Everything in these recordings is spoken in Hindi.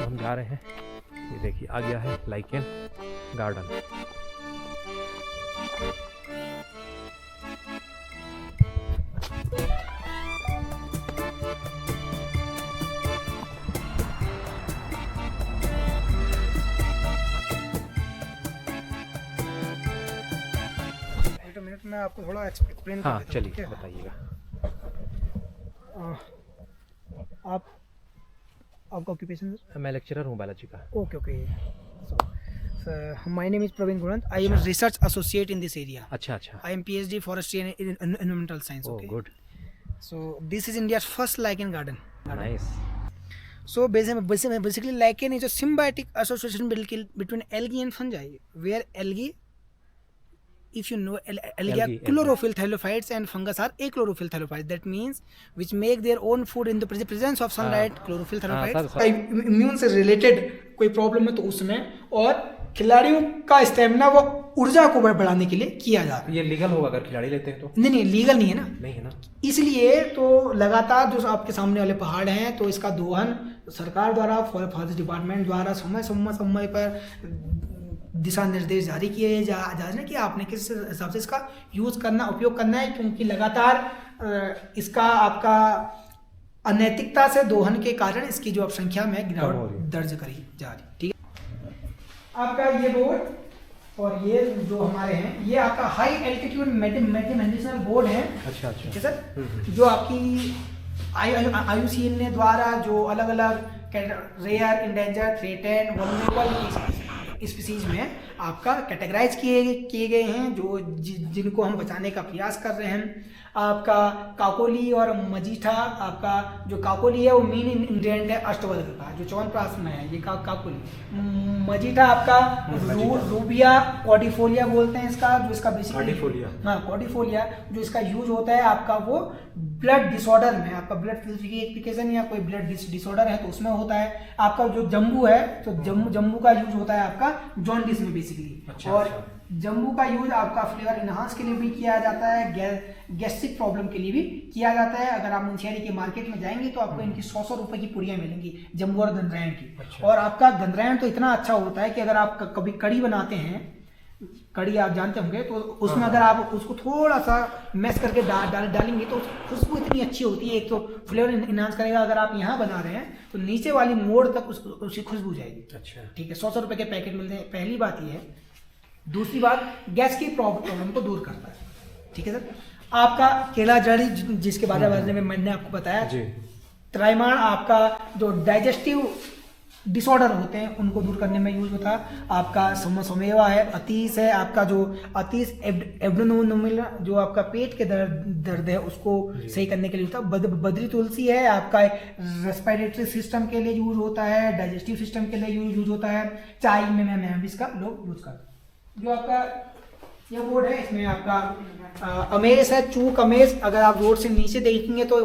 हम जा रहे हैं। ये देखिए आ गया है लाइकेन गार्डन। मिनट में आपको थोड़ा एक्सप्लेन हाँ चलिए बताइएगा। आप आपका ऑक्यूपेशन? मैं लेक्चरर हूँ बायोलॉजी का। Okay okay. So my name is Praveen Gunwant. I am research associate in this area. अच्छा अच्छा। I am PhD forestry and environmental science. Oh good. So this is India's first lichen garden. Nice. So basically lichen is a symbiotic association between algae and fungi, where algae, if you know, algae are chlorophyll thallophytes and fungus are achlorophyll thallophytes. That means which make their own food in the presence of sunlight. Chlorophyll thallophytes immune से related कोई प्रॉब्लम है तो उसमें, और खिलाड़ियों का स्टेमिना व ऊर्जा को बढ़ाने के लिए किया जाता है। ये लीगल होगा अगर खिलाड़ी लेते हैं तो? नहीं लीगल नहीं है ना। नहीं है ना। इसलिए तो लगातार जो आपके सामने वाले पहाड़ हैं तो इसका दोहन सरकार द्वारा, फॉरेस्ट डिपार्टमेंट द्वारा समय पर दिशा निर्देश जारी किए जा रहे हैं कि आपने किस हिसाब से इसका यूज़ करना, उपयोग करना है, क्योंकि लगातार इसका आपका अनैतिकता से दोहन के कारण इसकी जो अब संख्या में गिरावट दर्ज करी जा रही। ठीक है, आपका ये बोर्ड और ये जो हमारे हैं ये आपका हाई एल्टीट्यूड मेडिसिनल बोर्ड है। अच्छा अच्छा। ठीक है सर। जो आपकी IUCN ने द्वारा जो अलग अलग rare, endangered, threatened, vulnerable species में आपका कैटेगराइज किए गए हैं, जो जिनको हम बचाने का प्रयास कर रहे हैं। आपका काकोली और मजीठा, आपका जो काकोली है वो मेन इंग्रेडिएंट है अष्टवर्ग का, जो च्यवनप्राश में है ये काकोली। मजीठा आपका रूबिया कॉर्डिफोलिया बोलते हैं इसका, जो इसका बेसिकली कॉर्डिफोलिया जो इसका यूज होता है आपका वो ब्लड डिसऑर्डर में, आपका ब्लड प्यूरिफिकेशन या कोई ब्लड डिसऑर्डर है तो उसमें होता है। आपका जो जम्बू है तो जम्बू का यूज होता है आपका जॉन्डिस में बेसिकली। अच्छा, और अच्छा। जम्बू का यूज आपका फ्लेवर इनहांस के लिए भी किया जाता है, गैस्ट्रिक प्रॉब्लम के लिए भी किया जाता है। अगर आप मुंशियारी के मार्केट में जाएंगे तो आपको इनकी 100 रुपए की पुड़ियाँ मिलेंगी जम्बू और गंधरायण की। अच्छा। और आपका गंधरायण तो इतना अच्छा होता है कि अगर आप कभी कड़ी बनाते हैं, कड़ी आप जानते होंगे, तो उसमें अगर आप उसको थोड़ा सा मैश करके डालेंगे तो खुशबू इतनी अच्छी होती है। एक तो फ्लेवर इनहांस करेगा, अगर आप यहाँ बना रहे हैं तो नीचे वाली मोड़ तक उसकी खुशबू जाएगी। अच्छा, ठीक है। 100 रुपए के पैकेट मिलते हैं। पहली बात ये है। दूसरी बात, गैस की प्रॉब्लम को दूर करता है। ठीक है सर। आपका केला जड़ी, जिसके बारे में मैंने आपको बताया, त्राइमाण आपका जो डाइजेस्टिव डिसऑर्डर होते हैं उनको दूर करने में यूज होता है। आपका सममेवा है, अतीस है, आपका जो अतीस एब्डोमिनल जो आपका पेट के दर्द है उसको सही करने के लिए होता है। बद्री तुलसी है, आपका रेस्पिरेटरी सिस्टम के लिए यूज होता है, डाइजेस्टिव सिस्टम के लिए यूज होता है। चाय में भी इसका लोग यूज करते हैं। जो आपका ये बोर्ड है इसमें आपका अमेज है, चूक अमेज। अगर आप रोड से नीचे देखेंगे तो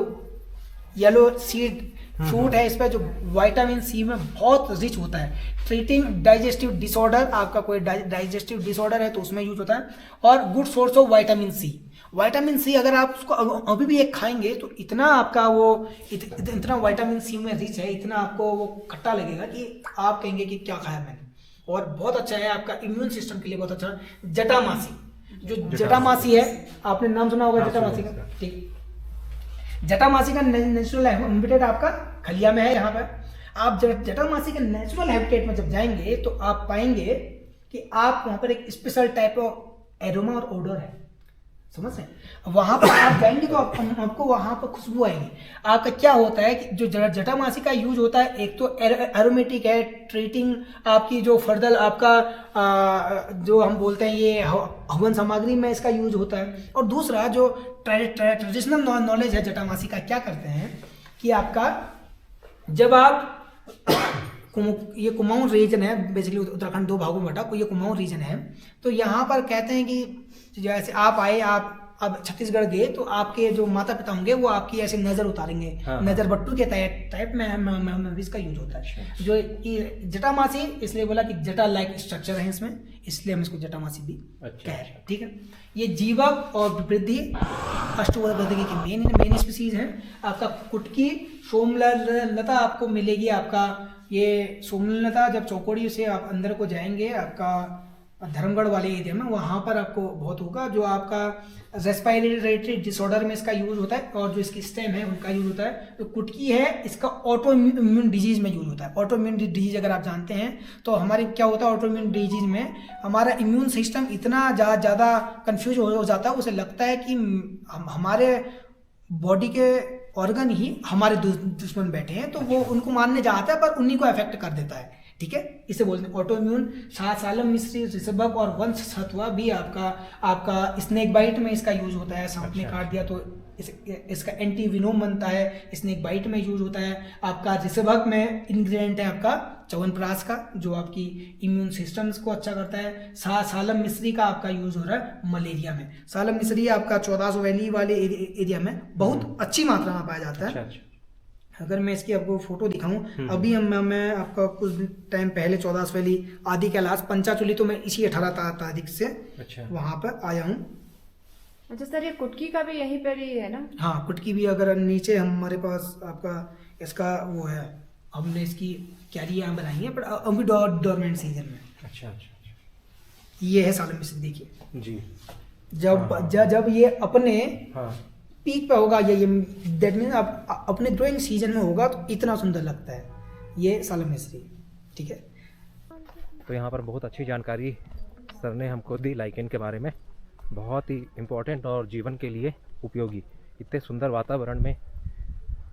येलो सीड फ्रूट है, इस पर जो विटामिन सी में बहुत रिच होता है। ट्रीटिंग डाइजेस्टिव डिसऑर्डर, आपका कोई डाइजेस्टिव डिसऑर्डर है तो उसमें यूज होता है। और good source of vitamin C. Vitamin C अगर आप उसको अभी भी एक खाएंगे तो इतना आपका वो इतना विटामिन सी में रिच है, इतना आपको वो खट्टा लगेगा कि आप कहेंगे कि क्या खाया मैंने। और बहुत अच्छा है आपका इम्यून सिस्टम के लिए, बहुत अच्छा। जटामासी, जो जटामासी है आपने नाम सुना होगा जटामासी का। ठीक, जटामासी का नेचुरल हैबिटेट आपका खलिया में है। यहाँ पर आप जटामासी के नेचुरल हैबिटेट में जब जाएंगे तो आप पाएंगे कि आप वहाँ पर एक स्पेशल टाइप ऑफ एरोमा और ओडर है, समझ रहे हैं। वहाँ पर आप जाएंगे तो आपको वहाँ पर खुशबू आएगी। आपका क्या होता है कि जो जटामासी का यूज होता है, एक तो एरोमेटिक है, ट्रीटिंग आपकी जो फर्दर आपका जो हम बोलते हैं ये हवन सामग्री में इसका यूज होता है। और दूसरा जो ट्रेडिशनल नॉलेज है जटामासी का, क्या करते हैं कि आपका जब आप ये कुमाऊं रीजन है, बेसिकली उत्तराखंड 2 भागों में बटा, ये कुमाऊं रीजन है। तो यहाँ पर कहते हैं कि जैसे आप आए, आप अब छत्तीसगढ़ गए तो आपके जो माता पिता होंगे वो आपकी ऐसे नजर उतारेंगे। हाँ, नजर बट्टू के टाइप में इसका यूज होता है। जो जटामासी इसलिए बोला कि जटा लाइक स्ट्रक्चर है इसमें, इसलिए हम इसको जटामासी भी कह रहे हैं। ठीक है। ये जीवक और वृद्धि अष्टवर्ग की मेन स्पीसीज है। आपका कुटकी, सोमलता आपको मिलेगी। आपका ये सोमलता जब चौकोड़ी से आप अंदर को जाएंगे, आपका धर्मगढ़ वाले एरिया में, वहाँ पर आपको बहुत होगा। जो आपका रेस्पिरेटरी डिसऑर्डर में इसका यूज़ होता है, और जो इसकी स्टेम है उनका यूज़ होता है। जो कुटकी है इसका ऑटो इम्यून डिजीज़ में यूज़ होता है। ऑटो इम्यून डिजीज़ अगर आप जानते हैं तो हमारे क्या होता है, ऑटो इम्यून डिजीज़ में हमारा इम्यून सिस्टम इतना ज़्यादा कन्फ्यूज हो जाता है, उसे लगता है कि हमारे बॉडी के ऑर्गन ही हमारे दुश्मन बैठे हैं, तो वो उनको मारने जाता है पर उन्हीं को अफेक्ट कर देता है। ठीक है, इसे बोलते हैं ऑटो इम्यून। सालम मिस्री, ऋषभक और वंश सत्वा भी आपका स्नेक बाइट में इसका यूज होता है। सांप ने काट दिया तो इसका एंटी विनोम बनता है, स्नेक बाइट में यूज होता है। आपका ऋषभक में इंग्रेडिएंट है आपका च्यवनप्राश का, जो आपकी इम्यून सिस्टम्स को अच्छा करता है। सालम मिस्री का आपका यूज हो रहा है मलेरिया में। सालम मिस्री आपका 1400 वैली वाले एरिया में बहुत अच्छी मात्रा में पाया जाता है। अच्छा। अगर मैं इसकी आपको फोटो दिखाऊं, अभी मैं आपका कुछ टाइम पहले 1400 वैली आदि कैलाश पंचाचूली, तो मैं इसी 18 तारीख से वहाँ पर आया हूँ। अच्छा सर, ये कुटकी का भी यहीं पर ही है ना? हाँ, कुटकी भी अगर नीचे हमारे पास आपका इसका वो है, हमने इसकी क्यारियाँ बनाई है, पर अभी डोरमेंट सीजन में। अच्छा। ये है सालम मिस्री, देखिए जी। जब ये अपने हाँ। पीक पे होगा, ये दैट मीन आप अपने ग्रोइंग सीजन में होगा तो इतना सुंदर लगता है ये सालम मिस्री। ठीक है, तो यहाँ पर बहुत अच्छी जानकारी सर ने हमको दी लाइकेन के बारे में, बहुत ही इम्पोर्टेंट और जीवन के लिए उपयोगी। इतने सुंदर वातावरण में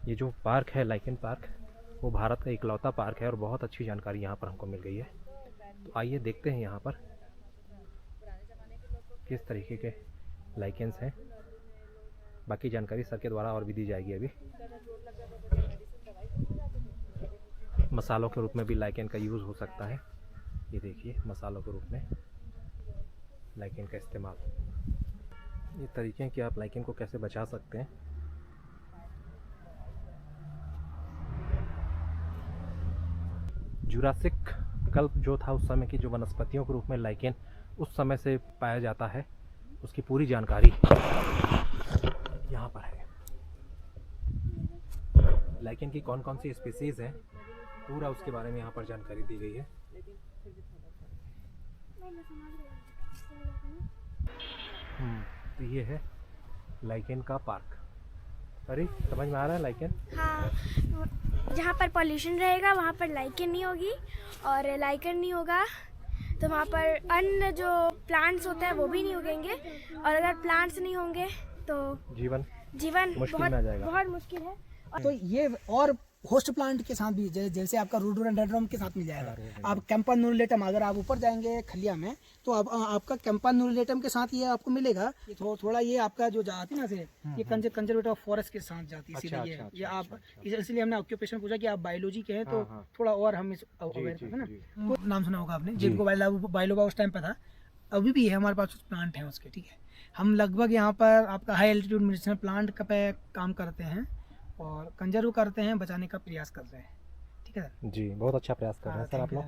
ये जो पार्क है लाइकेन पार्क, वो भारत का इकलौता पार्क है और बहुत अच्छी जानकारी यहाँ पर हमको मिल गई है। तो आइए देखते हैं यहाँ पर किस तरीके के लाइकेन्स हैं। बाकी जानकारी सर के द्वारा और भी दी जाएगी। अभी मसालों के रूप में भी लाइकेन का यूज़ हो सकता है। ये देखिए, मसालों के रूप में लाइकेन का इस्तेमाल। ये तरीके हैं कि आप लाइकेन को कैसे बचा सकते हैं। जुरासिक कल्प जो था, उस समय की जो वनस्पतियों के रूप में लाइकेन उस समय से पाया जाता है, उसकी पूरी जानकारी यहाँ पर है। लाइकेन की कौन कौन सी स्पीसीज़ हैं, पूरा उसके बारे में यहाँ पर जानकारी दी गई है। तो ये है लाइकेन का पार्क। अरे समझ में आ रहा है लाइकेन? हाँ, जहाँ पर पॉल्यूशन रहेगा वहाँ पर लाइकेन नहीं होगी, और लाइकेन नहीं होगा तो वहाँ पर अन्य जो प्लांट्स होते हैं वो भी नहीं उगेंगे, और अगर प्लांट्स नहीं होंगे तो जीवन मुश्किल में आ जाएगा। बहुत मुश्किल है। तो ये और होस्ट प्लांट के साथ भी जैसे आपका रोडोडेंड्रॉन के साथ मिल जाएगा। आप कैम्पानुलेटम, अगर आप ऊपर जाएंगे खलिया में तो आपका कैम्पानुलेटम के साथ ये आपको मिलेगा। ये थोड़ा ये आपका जो जाती है ना से, ये कंजर्वेटिव फॉरेस्ट के साथ जाती है सीधे। ये आप इसलिए हमने ऑक्यूपेशन पूछा कि आप बायोलॉजी के हैं, तो थोड़ा और हम इस अवेयर है ना। तो नाम सुना होगा आपने, जिनको बायोलोबा उस टाइम पे था, अभी भी है हमारे पास प्लांट है उसके। ठीक है, हम लगभग यहाँ पर आपका हाई एल्टीट्यूड मेडिसिनल प्लांट पे काम करते हैं और कंजर्व करते हैं, बचाने का प्रयास कर रहे हैं। ठीक है सर जी, बहुत अच्छा प्रयास कर रहे हैं सर आप लोग।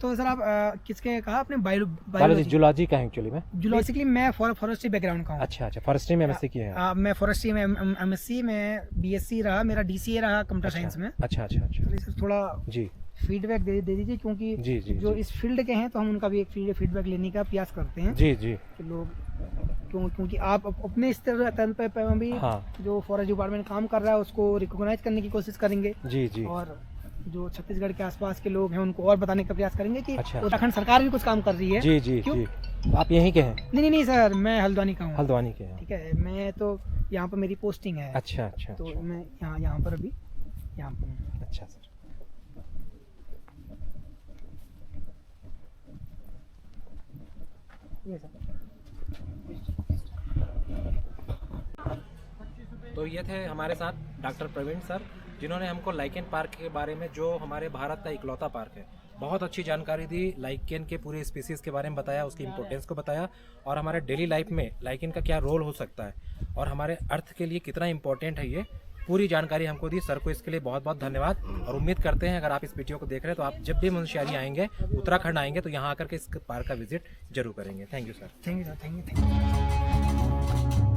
तो सर आप किसके कहा आपने? बायोलॉजी, जूलॉजी का है एक्चुअली में। बेसिकली मैं फॉरेस्ट्री बैकग्राउंड का हूँ। अच्छा, फॉरेस्ट्री में एमएससी किए हैं? मैं फॉरेस्ट्री में एमएससी में बीएससी रहा, मेरा डीसीए रहा कंप्यूटर साइंस में। अच्छा। सर थोड़ा जी फीडबैक दे दीजिए, क्योंकि जो इस फील्ड के हैं तो हम उनका भी एक फीडबैक लेने का प्रयास करते हैं। जी लोग क्योंकि आप अपने स्तर पे भी जो फॉरेस्ट डिपार्टमेंट काम कर रहा है उसको रिकॉग्नाइज करने की कोशिश करेंगे। जी। और जो छत्तीसगढ़ के आसपास के लोग हैं उनको और बताने का प्रयास करेंगे कि उत्तराखंड सरकार भी कुछ काम कर रही है। जी। आप यहीं के हैं? नहीं सर, मैं हल्द्वानी का हूँ। हल्द्वानी के हैं? ठीक है, मैं तो यहाँ पर मेरी पोस्टिंग है। अच्छा। तो मैं यहाँ पर अभी यहाँ पर हूँ। अच्छा सर। तो ये थे हमारे साथ डॉक्टर प्रवीण सर, जिन्होंने हमको लाइकेन पार्क के बारे में, जो हमारे भारत का इकलौता पार्क है, बहुत अच्छी जानकारी दी। लाइकेन के पूरे स्पीसीज़ के बारे में बताया, उसकी इम्पोर्टेंस को बताया, और हमारे डेली लाइफ में लाइकेन का क्या रोल हो सकता है और हमारे अर्थ के लिए कितना इम्पोर्टेंट है, ये पूरी जानकारी हमको दी। सर को इसके लिए बहुत बहुत धन्यवाद। और उम्मीद करते हैं अगर आप इस वीडियो को देख रहे हैं तो आप जब भी मुंशियारी आएंगे, उत्तराखंड आएंगे, तो यहाँ आकर के इस पार्क का विजिट जरूर करेंगे। Thank you sir. Thank you.